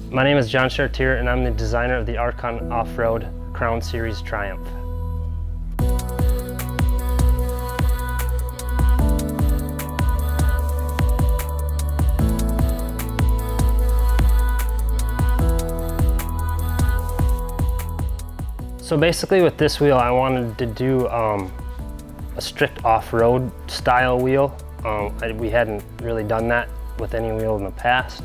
My name is John Chartier and I'm the designer of the ARKON Off-Road Crown Series Triumph. So basically with this wheel I wanted to do a strict off-road style wheel. We hadn't really done that with any wheel in the past.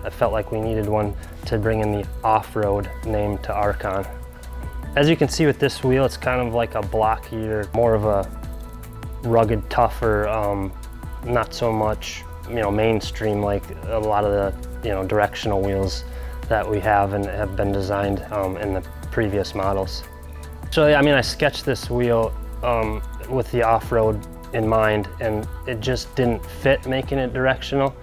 I felt like we needed one to bring in the off-road name to ARKON. As you can see with this wheel, it's kind of like a blockier, more of a rugged, tougher, not so much, mainstream like a lot of the, directional wheels that we have and have been designed in the previous models. So yeah, I sketched this wheel with the off-road in mind, and it just didn't fit making it directional.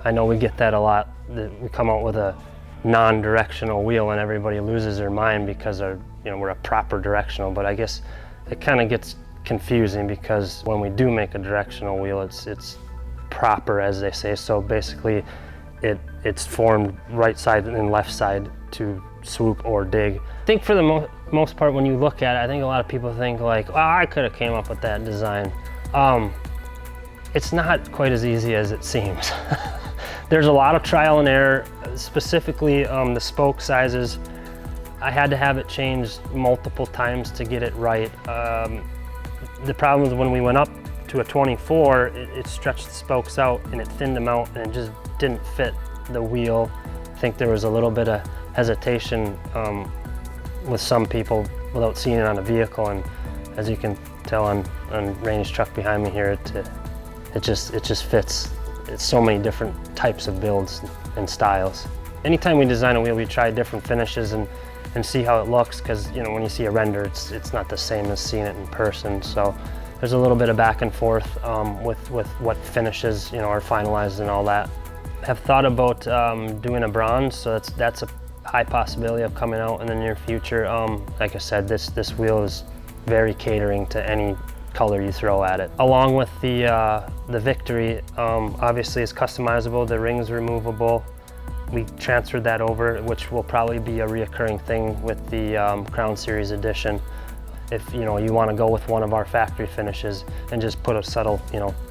I know we get that a lot. We come out with a non-directional wheel and everybody loses their mind because we're a proper directional, but I guess it kind of gets confusing because when we do make a directional wheel, it's proper, as they say. So basically it's formed right side and left side to swoop or dig. I think for the most part, when you look at it, I think a lot of people think like, oh, I could have came up with that design. It's not quite as easy as it seems. There's a lot of trial and error, specifically the spoke sizes. I had to have it changed multiple times to get it right. The problem was when we went up to a 24, it stretched the spokes out and it thinned them out and it just didn't fit the wheel. I think there was a little bit of hesitation with some people without seeing it on a vehicle, and as you can tell on Rainey's truck behind me here, it just fits. It's so many different types of builds and styles. Anytime we design a wheel, we try different finishes and see how it looks, because when you see a render, it's not the same as seeing it in person. So there's a little bit of back and forth with what finishes are finalized and all that. Have thought about doing a bronze, so that's a high possibility of coming out in the near future. Like I said, this wheel is very catering to any color you throw at it. Along with the Victory, obviously it's customizable, the ring's removable. We transferred that over, which will probably be a reoccurring thing with the Crown Series edition. If you want to go with one of our factory finishes and just put a subtle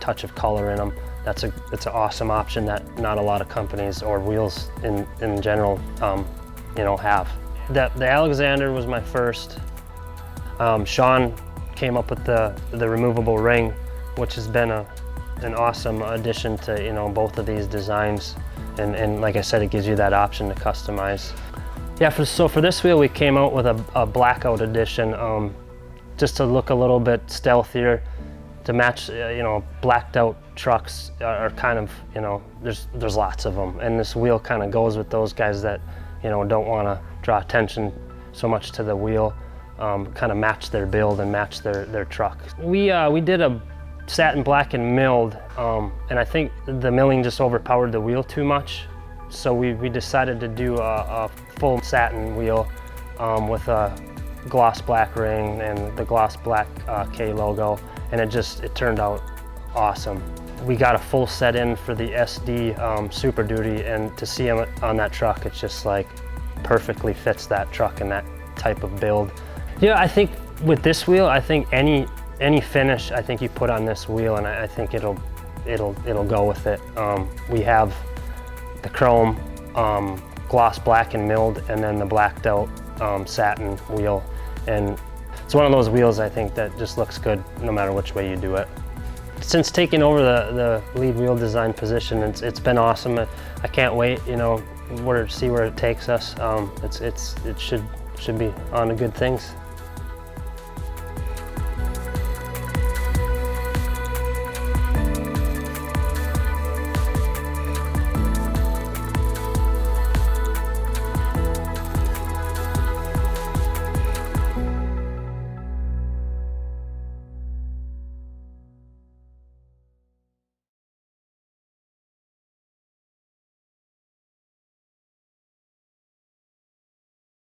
touch of color in them, it's an awesome option that not a lot of companies or wheels in general have. The Alexander was my first. Sean came up with the removable ring, which has been an awesome addition to both of these designs, and like I said, it gives you that option to customize. Yeah, so for this wheel we came out with a blackout edition, just to look a little bit stealthier, to match blacked out trucks are kind of there's lots of them, and this wheel kind of goes with those guys that don't want to draw attention so much to the wheel. Kind of match their build and match their truck. We did a satin black and milled, and I think the milling just overpowered the wheel too much. So we decided to do a full satin wheel with a gloss black ring and the gloss black K logo, and it turned out awesome. We got a full set in for the SD Super Duty, and to see him on that truck, it's just like perfectly fits that truck and that type of build. Yeah, I think with this wheel, I think any finish I think you put on this wheel, and I think it'll go with it. We have the chrome gloss black and milled, and then the blacked out satin wheel, and it's one of those wheels I think that just looks good no matter which way you do it. Since taking over the lead wheel design position, it's been awesome. I can't wait, see where it takes us. It should be on to good things.